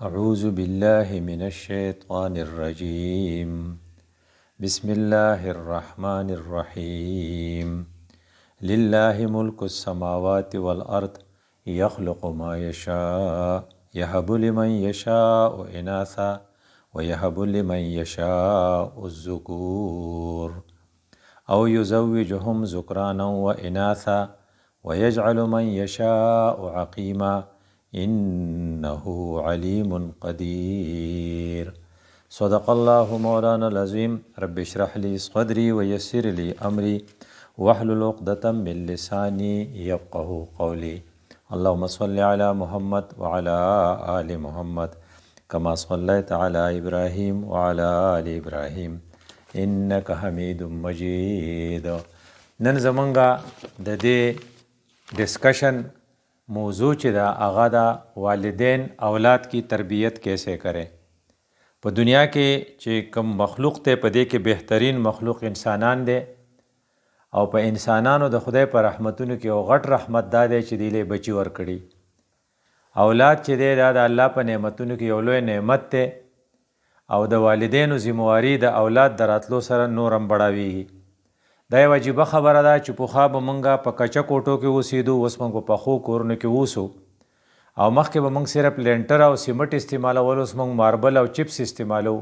أعوذ بالله من الشيطان الرجيم بسم الله الرحمن الرحيم لله ملك السماوات والأرض يخلق ما يشاء يهب لمن يشاء إناثا ويهب لمن يشاء الذكور أو يزوجهم ذكرانا وإناثا ويجعل من يشاء عقيما إنه عليم قدير صدق الله مولانا العظيم رب اشرح لي صدري ويسر لي أمري واحلل عقدة من لساني يفقه قولي اللهم صل على محمد وعلى آل محمد كما صليت على إبراهيم وعلى آل إبراهيم إنك حميد مجيد. نن زمونږه د دې ڈسکشن موضوع چې دا هغه دا والدین اولاد کی تربیت کیسے کرے. په دنیا کې چې کم مخلوق ته په دې کې بهترین مخلوق انسانان دي او په انسانانو د خدای په رحمتونو کې او غټ رحمت دا دی چې دیله بچي ورکړي. اولاد چې دی دا د الله په نعمتونو کې یو لوی نعمت دی او د والدینو ذمہواری د اولاد دراتلو سره نورم بڑاویږي. دا یو عجیبه خبره ده چې پخوا به مونږه په کچه کوټو کې اوسېدو، اوس مونږ په پخو کورونو کې اوسو او مخکې به مونږ صرف لینټر او سیمټ استعمالول، اوس مونږ ماربل او چپس استعمالو.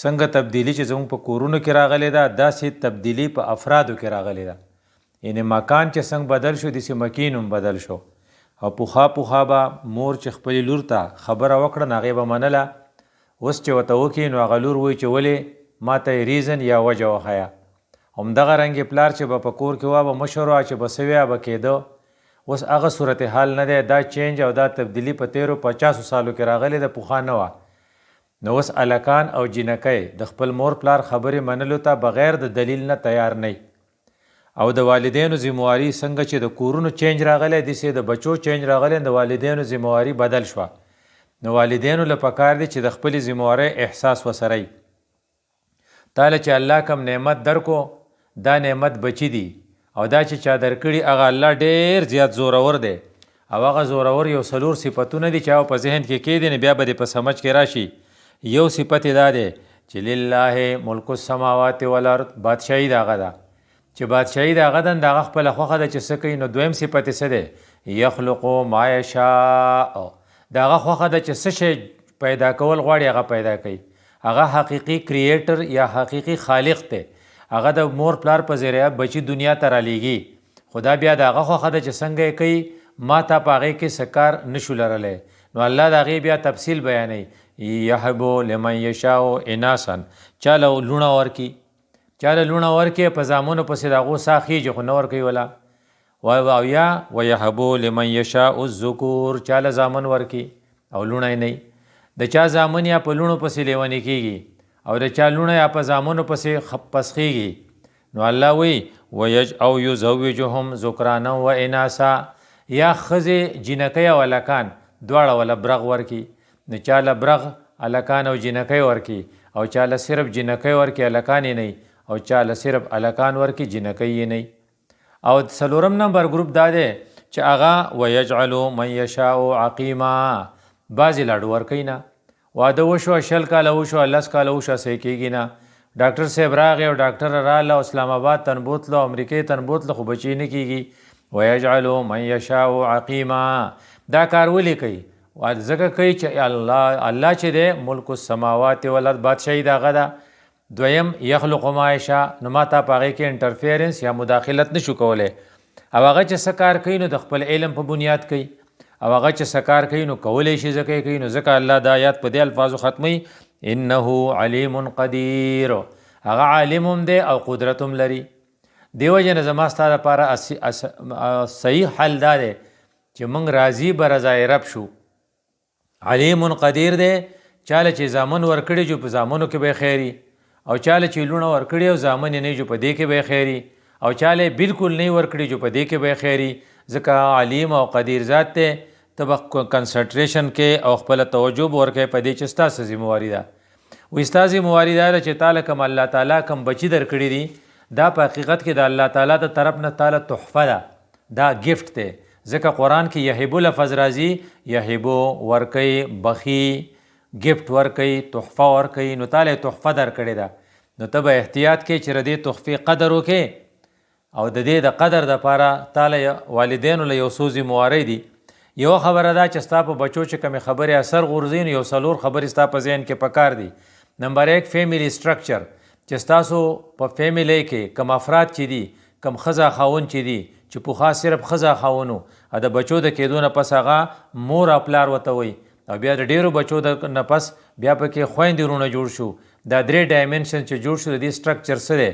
څنګه تبدیلی چې زموږ په کورونو کې راغلی ده داسې تبدیلی په افرادو کې راغلی ده. یعنې مکان چې څنګه بدل شو داسې مکین هم بدل شو. او پخوا به مور چې خپلې لور ته خبره وکړه نو هغې به منله، اوس چې ورته وکړي نو هغه لور وایي چې ولې ما ته یې ریزن یا وجه وښیه. همدغه رنګې پلار چې به په کور کې وه به مشر وه چې به څه ویه به کېده. اوس هغه صورتحال نه دی. دا چینج او دا تبدیلي په 13-50 سالو کې راغلی ده، پخوا نه وه. نو اوس الکان او جینکۍ د خپل مور پلار خبرې منلو ته بغیر د دلیل نه تیار نه. او د والدینو ذمہواری څنګه چې د کورونو چینج راغلی داسې د بچو چینج راغلی، د والدینو ذمہواری بدل شوه. نو والدینو له پکار دی چې د خپلې ذمہوارۍ احساس وسره وي. تاله چې الله کم نعمت درکو دا نعمت بچی دی او دا چې چا درکړي هغه الله ډیر زیات زورور دی. او هغه زورور یو څلور صفتونه دي چې هغه په ذهن کې کېدي نه بیا به دې په سمجھ کې راشي. یو صفت دا دی چې لله ملک السماوات والارض، بادشاهي د هغه ده. چې بادشاهي د هغه ده د هغه خپله خوښه ده چې څه کوي. نو دویم صفت یې څه دی؟ یخلقو ما یشاء، د هغه خوښه ده چې څه شی پیدا کول غواړي هغه پیدا کوي. هغه حقیقي کریټر یا حقیقي خالق دی. هغه د مور پلار په ذریعه بچی دنیا ته رالیږي. خدا بیا د هغه خوښه ده چې څنګه یې کوي، ما ته په هغې کې څه کار نشو لرلی. نو الله د هغې بیا تفصیل بیانوي. یهبو لمن یشاء اناسا، چاله لوڼه ورکي، چاله لوڼه ورکي په زامنو پسې د هغو ساه خیږي خو نه ورکوي ولا. او یا ویهبو لمن یشاء الذکور، چاله زامن ورکي او لوڼه یې نه. د چا زامن یا په لوڼو پسې لیونې کېږي او د چا لوڼه یا په زامنو پسې پسخېږي. نو الله وی او یزوجهم ذکرانا و اناسا، یا ښځې جینکۍ او هلکان دواړه وله برغ ورکي. نو چاله برغ هلکان او جینکۍ ورکي او چاله صرف جینکۍ ورکي هلکان یې نه، او چاله صرف هلکان ورکي جینکۍ یې نه. او څلورم نمبر ګروپ دا دی چې هغه ویجعلو من یشاء عقیما، بعضې لاډو ورکوي نه. واده وشو 60 کاله وشو 10 کاله وشو صحیح کېږي نه. ډاکټر صاحب راغی او ډاکټر راله او اسلام آباد تن بوتلو امریکې تن بوتلو خو بچی نه کېږي. ویجعلو من یشاء عقیما، دا کار ولې کوي؟ ځکه کوي چې الله چې دی ملک السماوات والارض، بادشاهي د هغه ده. دویم یخلق ما یشاء، نو ما ته په هغې کې انټرفیرنس یا مداخلت نشو کولی. او هغه چې څه کار کوي نو د خپل علم په بنیاد کوي، او هغه چې څه کار کوي نو کولی شي ځکه کوي. نو ځکه الله دا آیات په دې الفاظو ختموي انه علیم قدیر، هغه عالم هم دی او قدرت هم لري. دیو جن زما ستا دپاره صحیح حل دا دی چې موږ راضي به رضای رب شو. علیم قدیر دی، چاله چې زامن ورکړي جو په زامنو کې به خیري، او چاله چې لوڼه ورکړي او زامن یې نه جو په دې کې به خیري، او چاله بالکل نه ورکړي جو په دې کې به خیري. ځکه علیم او قدیر ذات دی. ته به کنسنټریشن کې او خپله توجه به ورکوې په دې چې ستاسو ذمہواري ده. وایي ستا ذمہواري دا ده چې تاله کوم الله تعالی کوم بچي درکړي دي دا په حقیقت کې د الله تعالی د طرف نه تاله تحفه ده، دا گفت دی. ځکه قرآن کې یهبو لفظ راځي، یهبو ورکوي، بخي، ګفت ورکوي، تحفه ورکوي، نو تاله تحفه درکړې ده، نو ته به احتیاط کې چې د دې تحفې قدر وکې او د دې د قدر دپاره تاله والدینو له یو څو ذمهوارۍ دي. یوه خبره ده چې ستا په بچو چې کومې خبرې اثر غورځوي نو یو څلور خبرې ستا په ذهن کې پکار دي. نمبر 1 فیملی سټرکچر، چې ستاسو په فیملی کې کم افراد چې دي، کم ښځه خاوند چې دي، چې پخوا صرف ښځه خاوند و، د بچو د کېدو نه پس هغه مور او پلار ورته وایي، او بیا د ډېرو بچو د نه پس بیا پکې خویندې وروڼه جوړ شو. دا 3 ډایمنشن چې جوړ شو د دې سټرکچر څه دی؟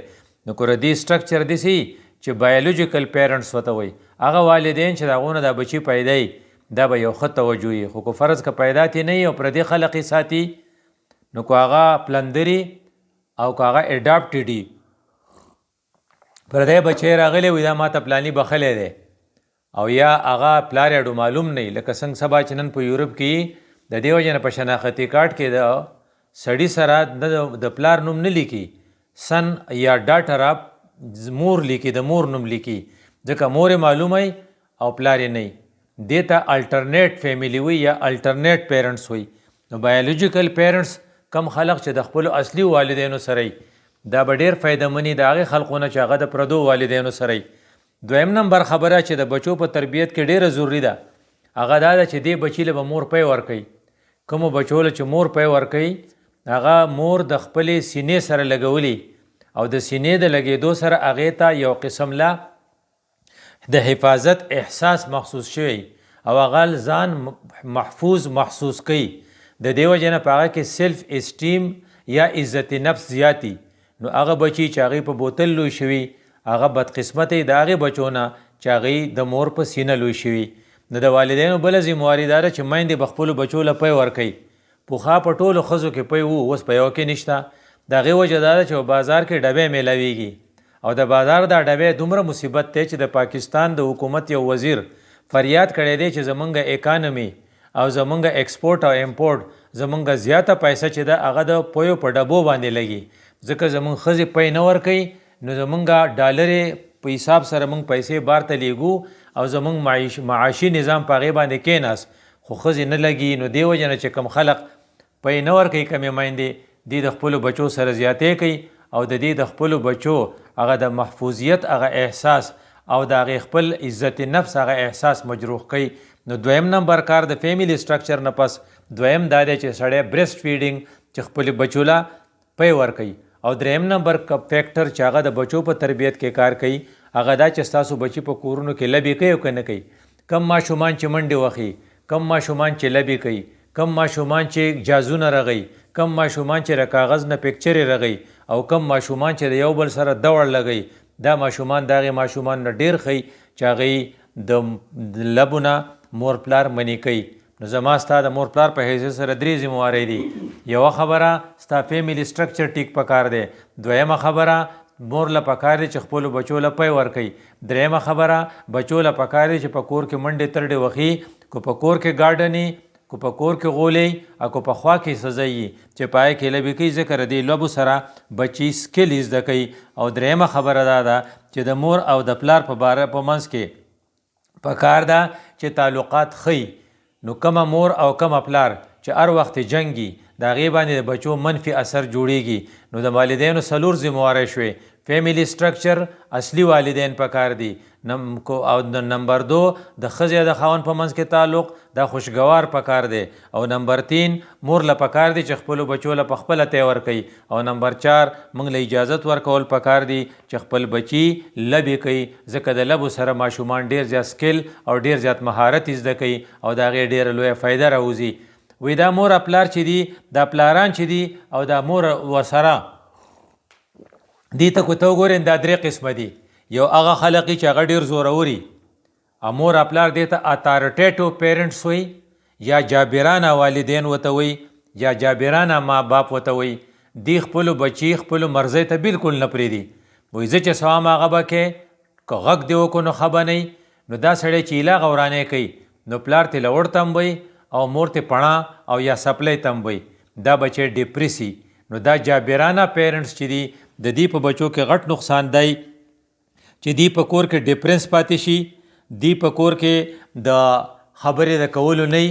نو که دې سټرکچر داسې چې بایولوژیکل پیرنټس ورته وایي، هغه والدین چې د هغو نه دا بچي پیدا وي، دا به یو ښه توجه وي. خو که فرض که پیدا تې نه وي او پردې خلق یې ساتي، نو که هغه پلندري او که هغه اډاپټډ وي، پردی بچی راغلی وي دا ماته پلاني بخلی دی، او یا هغه پلار یې معلوم نه وي، لکه څنګه سبا چې نن په یورپ کې د دې وجې نه په شناختي کارت کې د سړي سره د پلار نوم نه لیکي، سن یا ډاټر اف مور لیکي، د مور نوم لیکي، ځکه مور یې معلومه او پلار یې نه وي. دې ته الټرنیټ فیملی وي یا الټرنیټ پیرنټس وي. نو بایولوژیکل پیرنټس کم خلق چې د خپلو اصلي والدینو سره دا به ډېر فایدهمن وي د هغې خلقو نه چې هغه د پردو والدینو سره. دویم نمبر خبره چې د بچو په تربیت کې ډېره ضروري ده، هغه دا ده چې دې بچي له به مور پی ورکوي. کومو بچو له چې مور پی ورکوي، هغه مور د خپلې سینې سره لګولي او د سینې د لګېدو سره هغې ته یو قسم لا د حفاظت احساس محسوس شوی او هغه ځان محفوظ محسوس کوي. د دې وجې نه په هغه کې سیلف اسټیم یا عزت نفس زیاتی. نو هغه بچي چې هغې په بوتل لوی شوي، هغه بدقسمتۍ د هغې بچو نه چې هغې د مور په سینه لوی شوي. نو د والدینو بله ذمهواري دا ده چې میندې به خپلو بچو له پی ورکوي. پخوا په ټولو ښځو کې پی وو، اوس په یوه کې نشته. د هغې وجه دا ده چې په بازار کې ډبې میلاویږي او د بازار دا ډبې دومره مصیبت دی چې د پاکستان د حکومت یو وزیر فریاد کړی دی چې زمونږ اکانومي او زمونږ ایکسپورټ او امپورټ زمونږ زیاته پیسه چې ده هغه د پیو په ډبو باندې لګي، ځکه زمونږ ښځې پی نه ورکوي. نو زمونږ ډالرې په حساب سره مونږ پیسې بار ته لیږو او زمونږ معاشي نظام په هغې باندې کېناست، خو ښځې نه لګي. نو دې وجه نه چې کوم خلق پی نه ورکوي، کمې میندې دې د خپلو بچو سره زیاتې کوي او د دې د خپلو بچو هغه د محفوظیت هغه احساس او د هغې خپل عزت نفس هغه احساس مجروح کوي. نو دویم نمبر کار د فیملی سټرکچر نه پس دویم دا دی چې سړی بریسټ فیډینګ چې خپلې بچو له پی ورکوي. او دریم نمبر فیکټر چې هغه د بچو په تربیت کې کار کوي هغه دا چې ستاسو بچي په کورونو کې لبې کوي او که نه کوي. کم ماشومان چې منډې وهي، کم ماشومان چې لبې کوي، کم ماشومان چې جازونه رغوي، کم ماشومان چې د کاغذ نه پکچرې رغوي او کم ماشومان چې د یو بل سره دوړ لګوي، دا ماشومان د هغې ماشومان نه ډېر ښه چې هغې د لبو نه مور پلار منې کوي. نو زما ستا د مور پلار په حیثیت سره 3 ذمهوارۍ دي. یوه خبره ستا فیملی سټرکچر ټیک پکار دی، دویمه خبره مور له پکار دی چې خپلو بچو له پی ورکوي، دریمه خبره بچو له پکار دی چې په کور کې منډې ترډې وخي، که په کور کې ګارډني، که په کور کې غولې او که په خوا کې سزایي چې پای کې لبې کوي، ځکه د دې لبو سره بچي سکل زده کوي. او دریمه خبره دا ده چې د مور او د پلار په باره په منځ کې پکار ده چې تعلقات ښي. نو کمه مور او کمه پلار چې هر وخت جنګي د هغې باندې د بچو منفي اثر جوړیږي. نو د والدینو 4 ذمهوارۍ شوې. فیملی سټرکچر اصلي والدین پکار دي، او نمبر 2 د ښځې د خاوند په منځ کې تعلق دا خوشګوار پکار دی، او نمبر 3 مور له پکار دی چې خپلو بچو له پخپله تی ورکوي، او نمبر 4 موږ له اجازت ورکول پکار دی چې خپل بچي لبې کوي، ځکه د لبو سره ماشومان ډېر زیات سکل او ډېر زیات مهارت زده کوي او د هغې ډېره لویه فایده راوځي. وی دا مور پلار چې دي، دا پلاران چې دي او دا مور ورسره دې ته که ته وګورې دا 3 قسمه دي. یو هغه خلق چې هغه ډېر زوروري، مور پلار دې ته اتارټیټو پیرنټس وي یا جابرانه والدین ورته وي یا جابرانه ما باپ ورته وي. دی خپلو بچي خپلو مرضۍ ته بالکل نه پرېږدي. وایي زه چې څه وم هغه به کې، که غږ دې وکړو نو ښه به نه وي. نو دا سړی چې ایله غورانۍ کوي نو پلار ته لوړ تم وي او مور ته پڼه او یا سپلی تم وي، دا بچی ډپریسي. نو دا جابرانه پیرنټس چې دي د دې په بچو کې غټ نقصان دی چې دی په کور کې ډپرنس پاتې شي، دی په کور کې د خبرې د کولو نه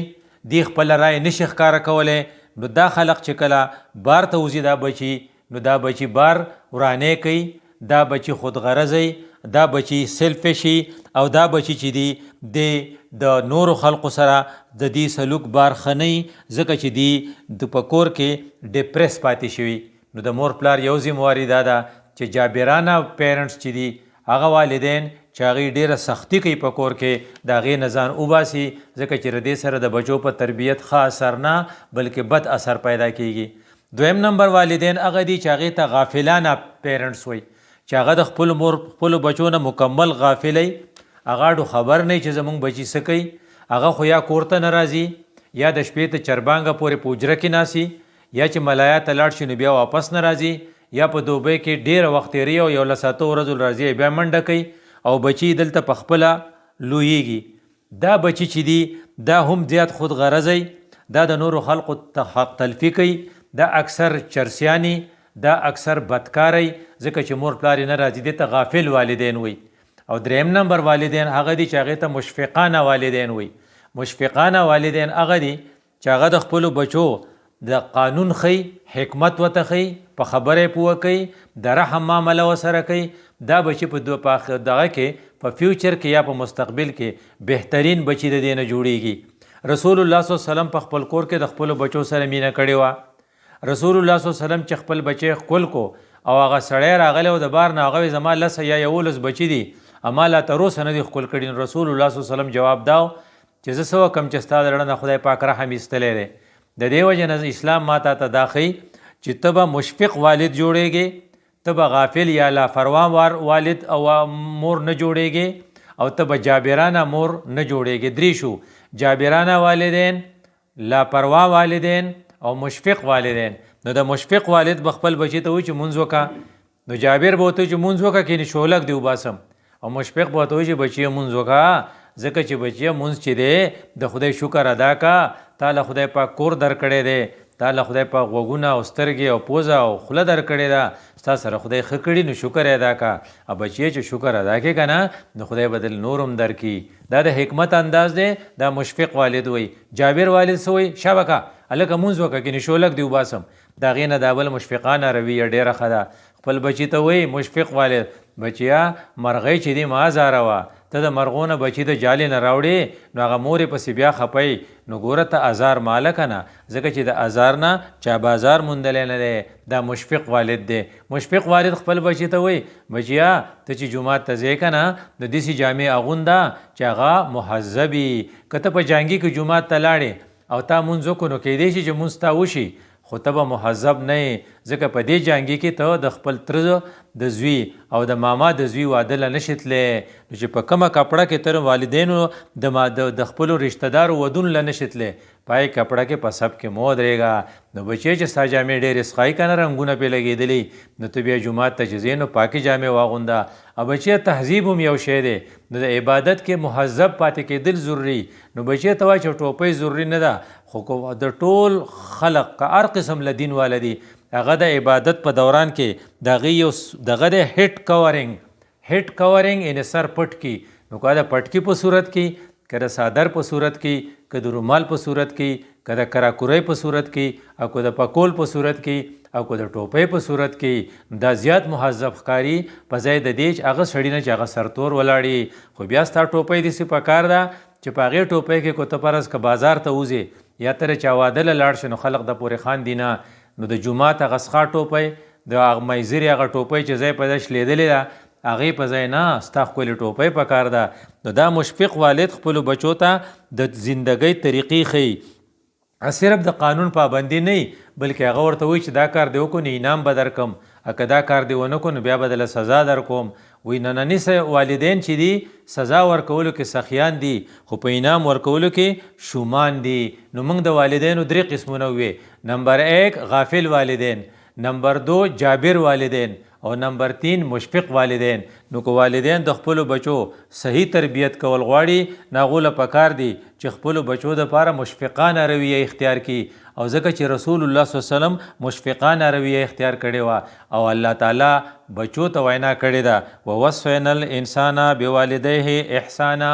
دی خپل رای نشي ښکاره کولی، نو دا خلق چې کله بار ته وځي دا بچي نو دا بچي بار ورانه کوي، دا بچي خودغرضی، دا بچي سیلفشي او دا بچي چې دی د نورو خلقو سره د دې سلوک بار خنی ځکه چې دی د پکور کې ډیپریس پاتې شوي. نو د مور پلار یو ذمہواري دا ده چې جابرانه پیرنټس چې دي هغه والدین چې هغې ډېره سختی کوي په کور کې د هغې نه ځان وباسي ځکه چې د دې سره د بچو په تربیت ښه اثر نه بلکې بد اثر پیدا کیږي. دویم نمبر والدین هغه دي چې هغې ته غافلانه پیرنټس وایي چې هغه د خپل مور خپلو بچو نه مکمل غافلی، هغه اډو خبر نه چې زمونږ بچي څه کوي، هغه خو یا کور ته نه راځي یا د شپې ته چربانګه پورې په حجره کې ناسي یا چې ملایا ته لاړ شي نو بیا واپس نه راځي یا په دوبۍ کې ډېره وخت تېروي او یو لساتو ورځو راځي بیا منډه کوي او بچي دلته په خپله لویږي. دا بچي چې دي دا هم زیات خود غرضی، دا د نورو خلقو حق تلفي کوي، دا اکثر چرسیانی، دا اکثر بدکاری ځکه چې مور پلار نه راځي دې ته غافل والدین وي. او دریم نمبر والدین هغه دي چې هغې ته مشفقانه والدین وي. مشفقانه والدین هغه دي چې هغه د خپلو بچو د قانون خی، حکمت ورته خی، په خبرې پوه کوي، د رحم معامله ورسره کوي. دا بچي په دغه کې په فیوچر کې یا په مستقبل کې بهترین بچي د دې نه جوړیږي. رسول الله صلی الله علیه وسلم په خپل کور کې د خپلو بچو سره مینه کړې وه. رسول الله صلی الله علیه وسلم چې خپل بچی ښکل کو او هغه سړی راغلی او د بار نه هغه زما 10 یا 11 بچي دي اما لا تر اوسه نه دي ښکل کړي. رسول الله صلی الله علیه وسلم جواب داو چې زه څه وکړم چې ستا د زړه نه خدای پاک رحم ایستلی دی. د دې وجې نه اسلام ماته ته دا ښیي چې ته به مشفق والد جوړیږي، ته به غافل یا لاپروا والد او مور نه جوړیږي او ته به جابرانه مور نه جوړیږي. درې شو: جابرانه والدین، لاپروا والدین او مشفق والدین. نو د مشفق والد به خپل بچي ته وایي چې مونځ وکړه، نو جابر به ورته وایي چې مونځ وکړه کینې شولک دی وباسم، او مشفق به ورته وایي چې بچیه مونځ وکړه ځکه چې بچیه مونځ چې دی د خدای شکر ادا کا، تا له خدای پاک کور درکړی دی، تا له خدای پاک غوږونه او سترګې او پوزه او خوله درکړې ده، ستا سره خدای ښه کړي نو شکر ادا کا. او بچیه چې شکر ادا کړې که نه نو خدای به دل نور هم درکړي. دا د حکمت انداز دی. دا مشفق والد وایي. جابر والد څه وایي؟ شابکه هلکه مونځ وکړه کینې شولک دی وباسم. د هغې نه دا بل مشفقانه رویه ډېره ښه ده. خپل بچي ته وایي مشفق والد بچیه مرغۍ چې دی مه ازاروه، ته د مرغو نه بچي د جالې نه راوړې نو هغه مور یې پسې بیا خپی نو ګوره ته ازار ماله که نه ځکه چې د ازار نه چا بازار موندلی نه دی. دا مشفق والد دی. مشفق والد خپل بچي ته وایي بچیه ته چې جومات ته ځې که نه د داسې جامې اغونده چې هغه مهذبي. که ته په جانګي کې جومات ته لاړې او تا مونځ وکړو نو کیدای شي چې مونځ تا وشي خو ته به مهذب نه یې ځکه په دې جانګي کې ته د خپل تره د زوی او د ماما د زوی واده له نشي تللی. نو چې په کومه کپړه کې تر والدینو د خپلو رشته دارو ودون له نشي تللی پای کپړه کې په سب کې مو درېږه. نو بچی چې ستا جامې ډېرې سخایي که نه رنګونه پرې لګېدلي نو ته بیا جومات ته چې ځې نو پاکې جامې واغونده. او بچیه تهذیب هم یو شی دی. نو د عبادت کې مهذب پاتې کېدل ضروري. نو بچیه ته وایي چې ټوپۍ ضروري نه ده خو د ټول خلق که هر قسم له دین والا دي هغه د عبادت په دوران کې د هغې یو دغه د هیډ کورینګ یعنې سر پټ کی. نو که د پټکي په صورت کې، که د صادر په صورت کې، که د رومال په صورت کې، که د کراکورۍ په صورت کې، او که د پکول په صورت کې، او که د ټوپۍ په صورت کې، دا زیات مهذب ښکاري په ځای د دې چې هغه سړي نه چې هغه سرتور ولاړي. خو بیا ستا ټوپۍ داسې پکار ده چې په هغې ټوپۍ کې کو ته فرض که بازار ته وځې یا ته چا واده له لاړ شي نو خلق د پورې خاندي نه. نو د جومات هغه سخا ټوپۍ، د میزرې هغه ټوپۍ چې ځای په ځای شلېدلې ده هغې په ځای نه ستا ښکلې ټوپۍ پکار ده. نو دا مشفق والد خپلو بچو ته د زندګۍ طریقې ښیي. صرف د قانون پابندي نه بلکې هغه ورته وایي چې دا کار دې وکړو نو انعام به درکم، که دا کار دې ونه کړو نو بیا به دله سزا در کوم. وایي ننني والدین چې دي سزا ورکولو کې سخیان دي خو په انعام ورکولو کې شومان دي. نو موږ د والدینو 3 قسمونه وي. نمبر 1 غافل والدین، نمبر 2 جابر والدین او نمبر 3 مشفق والدین. نو که والدین د خپلو بچو صحیح تربیت کول غواړي نو هغو له پکار دی چې خپلو بچو دپاره مشفقانه رویه اختیار کړي او ځکه چې رسول الله صلی الله علیه وسلم مشفقانه رویه اختیار کړې وه او الله تعالی بچو ته وینا کړې ده ووصینا الانسان بوالدیه احسانا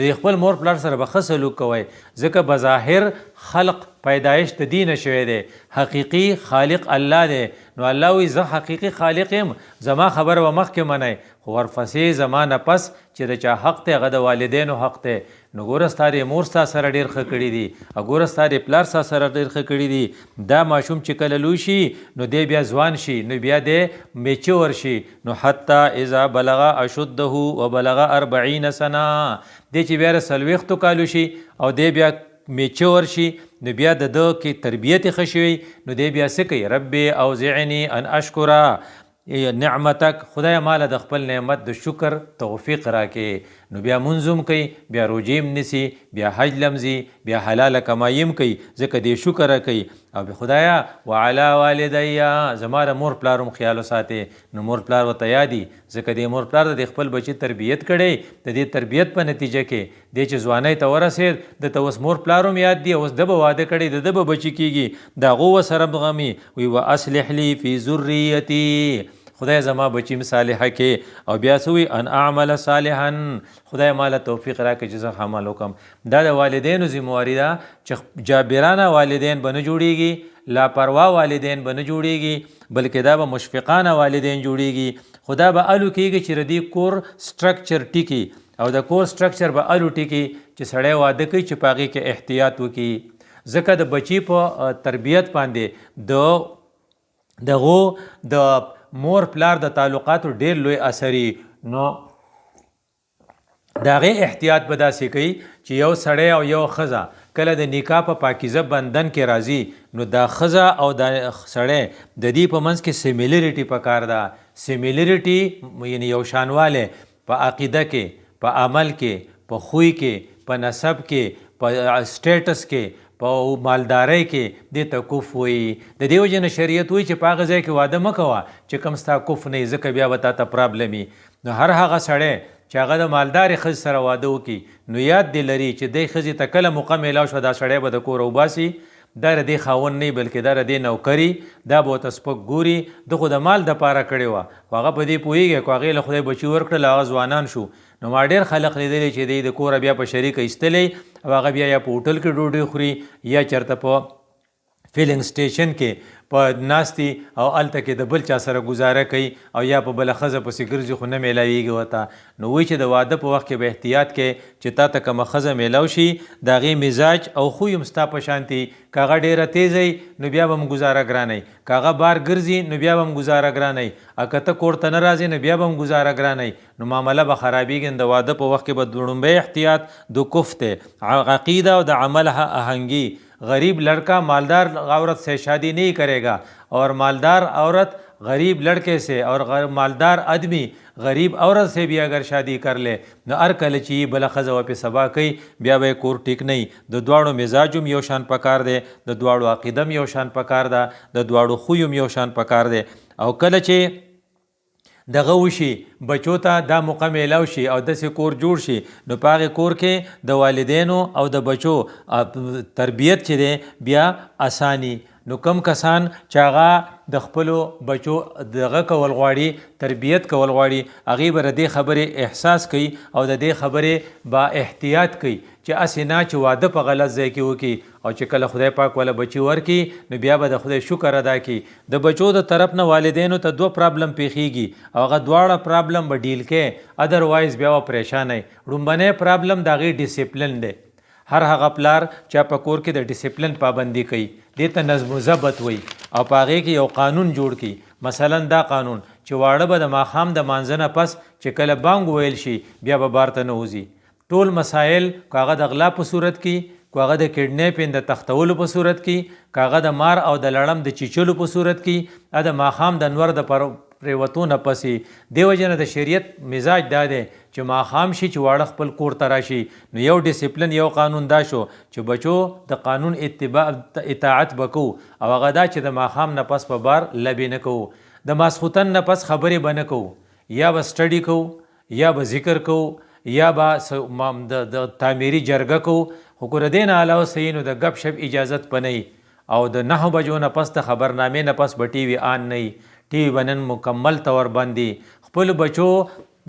د خپل مور پلار سره به ښه سلوک کوئ ځکه بظاهر خلق پیدایش د دینه شوی دی حقیقي خالق الله دی نو الله وی زه حقیقي خالق یم زما خبر و مخکې منئ خو ورپسې زما نه پس چې د چا حق دی هغه د والدینو حق دی نو ګوره ستا د مور ستا سره ډېر ښه کړي دي او ګوره ستا د پلار ستا سره ډېر ښه کړي دي دا ماشوم چې کله لوی شي نو دی بیا ځوان شي نو بیا دی میچور شي نو حتی اذا بلغ اشده وبلغ 40 سنه دی چې بیا 40 کالو شي او دی بیا میچور شي نو بیا د ده کې تربیت ښه شوی نو دی بیا څه کوي ربي اوزعنی ان اشکره نعمتک خدای ماله د خپل نعمت د شکر توفیق راکې نو بیا منظم کوي بیا روجیم نسی بیا حج لمزي بیا حلاله کمایم کوي ځکه دی شکر کوي او به خدایا وعلى والدیا زما د مور پلارم خیال ساتي نو مور پلار ورته یادي ځکه دی مور پلار د خپل بچي تربیت کړي د دې تربیت په نتیجه کې دی چې ځوانۍ ته ورسېد د ته اوس مور پلارم یاد دی اوس د به واده کړي د به بچي کېږي د هغو سره بغمي وی واصلح لي فی ذریتي خدای زما بچیم صالحه کې او بیا سوی ان اعمل صالحا خدای ماله توفیق راکړي چې زه عمل وکم دا د والدینو ذمہواری ده چې جابرانه والدین به نه جوړیږي لاپروا والدین به نه جوړیږي بلکې دا به مشفقانه والدین جوړیږي خدا به الو کېږي چې ردی کور سټرکچر ټیکی او د کور سټرکچر به الو ټیکی چې سړی واده کوي چې پاغي کې احتیاط وکړي ځکه د بچی په تربیت باندې دغه د مور پلار د تعلقاتو ډیر لوی اثري نو د هغې احتیاط به داسې کوي چې یو سړی او یو ښځه کله د نکاح په پاکیزه بندن کې راځي نو دا ښځه او د سړی د دې په منځ کې سیمیلریټي پکار ده سیمیلریټي یعنی یو شانواله په عقیده کې په عمل کې په خوی کې په نسب کې په سټیټس کې په مالدارۍ کې دې ته کف وایي د دې وجې نه شریعت وایي چې په هغه ځای کې واده مه کوه چې کوم ستا کف نه ځکه بیا به تا ته پرابلم وي نو هر هغه سړی چې هغه د مالدارې ښځې سره واده وکړي نو یاد دې لري چې دی ښځې ته کله موقع میلاو شوه دا سړی به د کور وباسي دا د دې خاوند نه بلکې دا د دې نوکري دا به ورته سپک ګوري ده خو د مال دپاره کړې وه خو هغه په دې پوهېږي که هغې له خدای بچي ورکړل هغه ځوانان شو نو ما ډېر خلق لیدلی چې دی د کوره بیا په شریکه ایستلی او هغه بیا یا په هوټل کې ډوډۍ خوري یا چېرته په فیلنګ سټیشن کې په ناستي او هلته کې د بل چا سره ګزاره کوي او یا په بله ښځه پسې ګرځي خو نه میلاویږي ورته نو وایي چې د واده په وخت کې به احتیاط کې چې تا ته کومه ښځه میلاو شي د هغې مزاج او خوی هم ستا په شانتي که هغه ډېره تیزی نو بیا به هم ګزاره ګرانئ که هغه بار ګرځي نو بیا به هم ګزاره ګرانئ او که ته کور ته نه راځې نو بیا به هم ګزاره ګرانئ نو معامله به خرابېږي د واده په وخت کې به لومړی احتیاط د کف دی عقیده او د عمل آهنګي غریب लड़का मालदार औरत से शादी नहीं करेगा और मालदार औरत गरीब लड़के से और मालदार आदमी गरीब औरत से भी अगर शादी कर ले نو هر کله چې بله ښځه ورپې سبا کوي بیا به یې کور ټیک نه وي د دواړو مزاج هم یو شان پکار دی د دواړو عقیده هم یو شان پکار ده د دواړو خوی هم یو شان پکار دی او کله چې دغه وشي بچو ته دا موقع میلاو شي او داسې کور جوړ شي نو په هغې کور کې د والدینو او د بچو تربیت چې دی بیا اسانی نو کم کسان چې هغه د خپلو بچو دغه کول غواړي تربیت کول غواړي هغې به د دې خبرې احساس کوي او د دې خبرې با احتیاط کوي چې هسې نه چې واده په غلط ځای کې وکړي او چې کله خدای پاک والا بچي ورکړي نو بیا به د خدای شکر ادا کړي د بچو د طرف نه والدینو ته 2 پرابلم پیښیږي او هغه دواړه پرابلم به ډیل کې ادروایز بیا پریشانه لومبنی پرابلم د هغې ډیسپلن دی هر هغه پلار چې په کور کې د ډیسپلن پابندي کوي دې ته نظم و ضبط وي او په هغې کې یو قانون جوړ کړي مثلا دا قانون چې واړه به د ماښام د مانځه نه پس چې کله بانګ ویل شي بیا به بار ته نه وځي ټول مسایل که هغه د غلا په صورت کې که هغه د کډنیپینګ د تختولو په صورت کې که هغه د مار او د لړم د چیچلو په صورت کې د ماښام د انور د پریوتو نه پسې دې وجې نه د شریعت مزاج دا دی چې ماښام شي چې واړه خپل کور ته راشي نو یو ډیسپلن یو قانون دا شو چې بچو د قانون اطاعت به کوو او هغه دا چې د ماښام نه پس په بار لبې نه کوو د ماسخوتن نه پس خبرې به نه کوو یا به سټډي کوو یا به ذکر کوو یا به د تعمیري جرګه کوو، خو که د دې نه علاوه صحیح نو د ګپ شپ اجازت په نه او د 9 بجو نه پس د خبرنامې نه پس به ټي وي آن نه ټي وي به نن مکمل طور باندې خپل بچو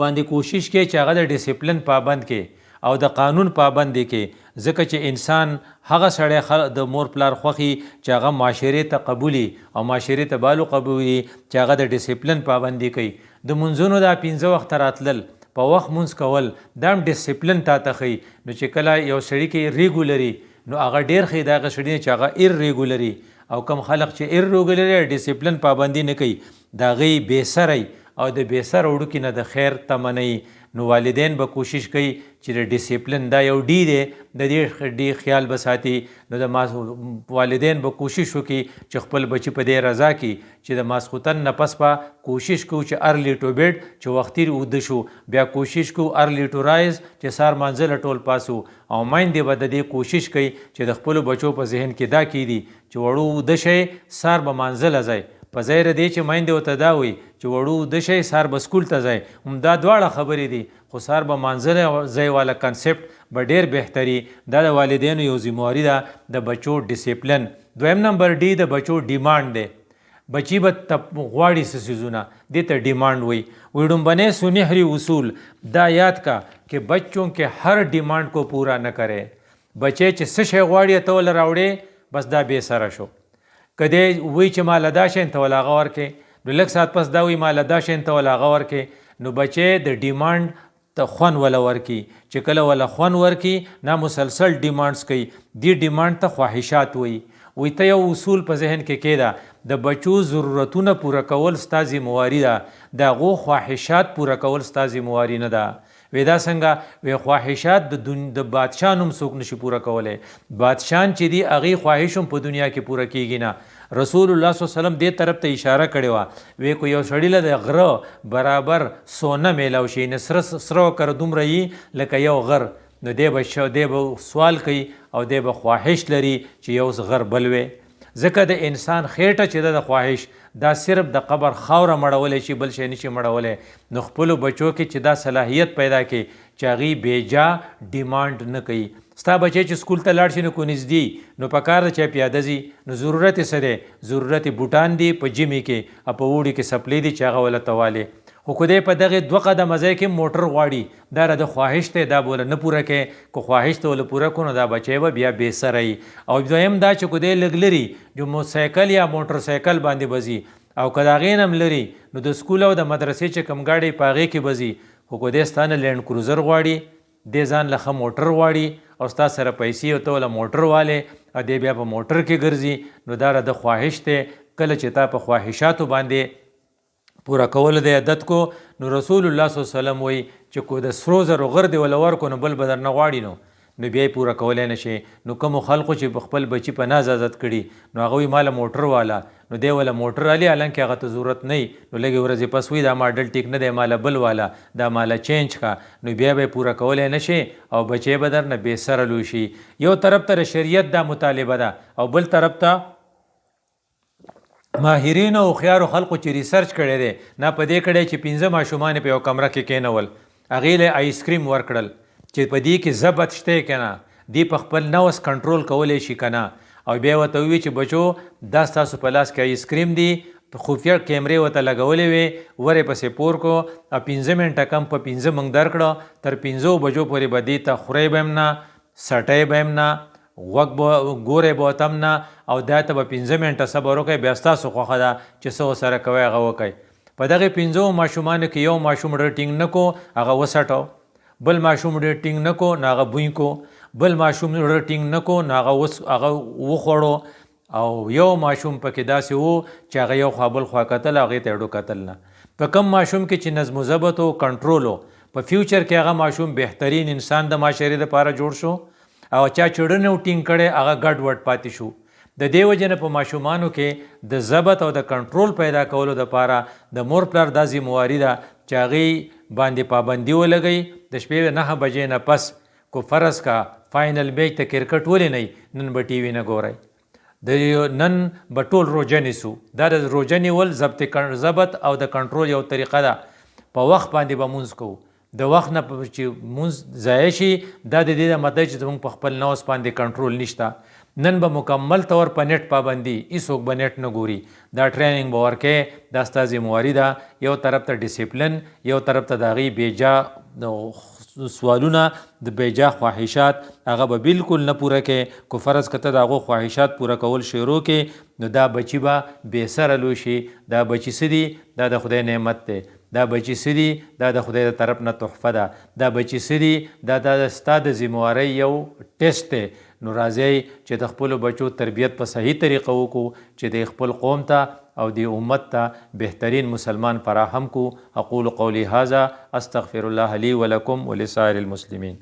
باندې کوشش کې چې هغه د ډیسپلن پابند کې او د قانون پابند کې، ځکه چې انسان هغه سړی د مور پلار خوښي چې هغه معاشرې ته قبولي او معاشرې ته بالو قبولي چې هغه د ډیسپلن پابندي کوي. د منځونو دا 15 وخت راتلل په وخت منځ کول دا هم ډیسپلن تا ته ښي. نو چې کله یو سړي کې ریګولري نو هغه ډیر ښه د هغه سړي چې هغه ایرریګولري او کم خلق چې ایرریګولري ډیسپلن پابندي نه کوي د هغې بېسری او د بېسره وړوکي نه د خیر تمنئ. نو والدین به کوشش کوي چې د ډیسپلن دا یو ډي دی د دې ډي خیال به ساتي. نو د والدین به کوشش وکړي چې خپل بچي په دې رضا کړي چې د ماسخوتن نه پس به کوشش کوو چې ارلی ټو بیډ چې وختي اوده شو، بیا کوشش کوو ارلی ټو رایز چې سار مانځله ټول پاسو، او میندې به د دې کوشش کوي چې د خپلو بچو په ذهن کې دا کیدي چې وړو اوده شئ سار به مانځله ځئ، په ځای د دې چې میندې ورته دا وایي چې وړو اوده شئ سار به سکول ته ځئ. همدا دواړه خبرې دي، خو سار به مانځله ځای والا کنسپټ به ډېر بهتري. دا د والدینو یو ذمهواري ده د بچو ډیسپلن. دویم نمبر ډي د بچو ډیمانډ دی. بچی به غواړي څه څیزونه دې ته ډیمانډ وایي. ډومبنے سنہری اصول دا یاد کا کہ بچوں کے ہر ڈیمانڈ کو پورا نہ کرے. بچے چې څه شی غواړي ته ول راوړې بس دا بې سره شو. که دی وایي چې ماله دا شی ته ول هغه ورکې، نو لږ ساعت پس دا وایي ماله دا شی ته ول هغه ورکې. نو بچی د ډیمانډ ته خون ولا ورکی، چې کله ولا خون ورکی نه مسلسل ډیمانډز کوي. دی ډیمانډ ته خواهشات وایي. وی ته یو اصول په ذهن کې کېده د بچو ضرورتونه پوره کول ستا ذمهواري ده، د هغو خواهشات پوره کول ستا ذمهواري نه ده. وی دا څنګه؟ وی خواهشات د بادشاه نوم څوک نشي پوره کولی. بادشاهان چې دي هغې خواهش هم په دنیا کې پوره کیږي نه. رسول الله صلی الله علیه وسلم دې طرف ته اشاره کړې وه، وی کو یو سړي له د غره برابر سونه میلاو شي نه سره وکړه دومره یي لکه یو غر، نو دی به سوال کوي او دی به خواهش لري چې یو غر بل وی. ځکه د انسان خېټه چې ده د خواهش دا صرف د قبر خاوره مړولی شي، بل شی نشي مړولی. نو خپلو بچو کې چې دا صلاحیت پیدا کړي چې هغې بیجا ډیمانډ نه کوي. ستا بچی چې سکول ته لاړ شي نو کو نږدې نو په کار ده چې پیاده ځي، نو ضرورت یې څه دی؟ ضرورت یې بوټان دي په ژمي کې او په اوړي کې سپلی دي چې هغه وله توالې. خو که دی په دغې 2 قدمه ځای کې موټر غواړي دا د خواهش دی، دا به له نه پوره کوي. که خواهش ته له پوره کړو نو دا بچی به بیا بې سره وي. او دویم دا چې که دی لږ لري جو سایکل یا موټر سایکل باندې به ځي، او که د هغې نه هم لري نو د سکول او د مدرسې چې کوم ګاډی په هغې کې به ځي. خو که دی ستا نه لینډ کروزر غواړي، دی ځان له ښه موټر غواړي او ستا سره پیسې او ته له موټر والې او دی بیا په موټر کې ګرځي، نو دا د خواهش دی. کله چې تا په خواهشاتو باندې پوره کول د عادت کو، نو رسول الله صلی الله علیه وسلم وایي چې کو د سرو زرو غر دی ولا ورکو نو بل به در نه غواړي نو بیا یې پوره کولی نه شي. نو کومو خلقو چې په خپل بچي په ناز عزت کړي نو هغه وایي ماله موټر والا، نو دی ولا موټر علي حالانکې هغه ته ضرورت نه وي. نو لږې ورځې پس وایي دا ماډل ټیک نه دی، ماله بل والا، دا ماله چینج کا، نو بیا به یې پوره کولی نه شي او بچی به در نه بې سره لوی شي. یو طرف ته د شریعت دا مطالبه ده او بل طرف ته ماهرین او خيارو خلقو چې ریسرچ کړی دی نه په دې کړی چې 15 ماشومان په یو کمره کې کېنول، هغې له آیس کریم ورکړل چې په دې کې ضبط شته که نه، دی په خپل نوس کنټرول کولی شي که نه. او بیا ورته ووایي چې بچو دا ستاسو په لاس کې آیس کریم دی، خفیه کیمرې ورته لګولې وې، ور یې پسې پور کو او 15 منټه کم په 15 موږ درکړه، تر 15 بجو پورې به دې ته خورئ به هم نه، سټی به هم نه، غوږ به ګورې به ورته هم نه، او دا ته به 15 منټه صبر وکړئ، بیا ستاسو خوښه ده چې څه ورسره کوئ هغه وکئ. په دغې 15 ماشومانو کې یو ماشوم ډېر ټینګ نه کو هغه وسټو، بل ماشوم ډېر ټینګ نه کو نو هغه بوی کو، بل ماشوم ډېر ټینګ نه کو نو هغه وخوړو، او یو ماشوم پکې داسې و چې هغه یو خوا بل خوا کتل، هغې ته یې کتل نه. په کم ماشوم کې چې نظم و ضبط و کنټرول و، په فیوچر کې هغه ماشوم بهترین انسان د معاشرې دپاره جوړ شو، او چا چړنې و ټینګ کړی هغه ګډ وډ پاتې شو. د دې وجې نه په ماشومانو کې د ضبط او د کنټرول پیدا کولو دپاره د مور پلار دا ذمهواري ده چې هغې باندې پابندي ولګوي. د شپې 9 بجې نه پس کو فرض کا فاینل میچ ته کرکټ ولې نه نن به ټي وي نه ګورئ، نن به ټول روژه نیسو. دا د روژه نیول ضبط او د کنټرول یو طریقه ده. په وخت باندې به مونځ کوو. د وخت نه چې مونځ ضایع شي دا د دې د مطلب چې زموږ په خپل نفس باندې کنټرول نشته. نن به مکمل طور په نیټ پابندي هیڅوک به نیټ نه ګوري. دا ټریننګ به ورکې دا ستا ذمواري ده. یو طرف ته ډیسپلن، یو طرف ته د هغې بیجا سوالونه د بیجا خواهشات هغه به بالکل نه پوره کې. که فرض کته د هغو خواهشات پوره کول شروع کې نو دا بچي به بې سره لوی شي. دا بچي څه دي؟ دا د خدای نعمت دی. دا بچي څه دي؟ دا د خدای د طرف نه تحفه ده. دا بچي څه دي؟ دا ستا د ذموارۍ یو ټیسټ دی. نو راځئ چې د خپلو بچو تربیت په صحیح طریقه وکړو چې د خپل قوم ته او د امت ته بهترین مسلمان فراهم کو. اقول قولی هذا استغفر الله لي ولكم ولسائر المسلمين.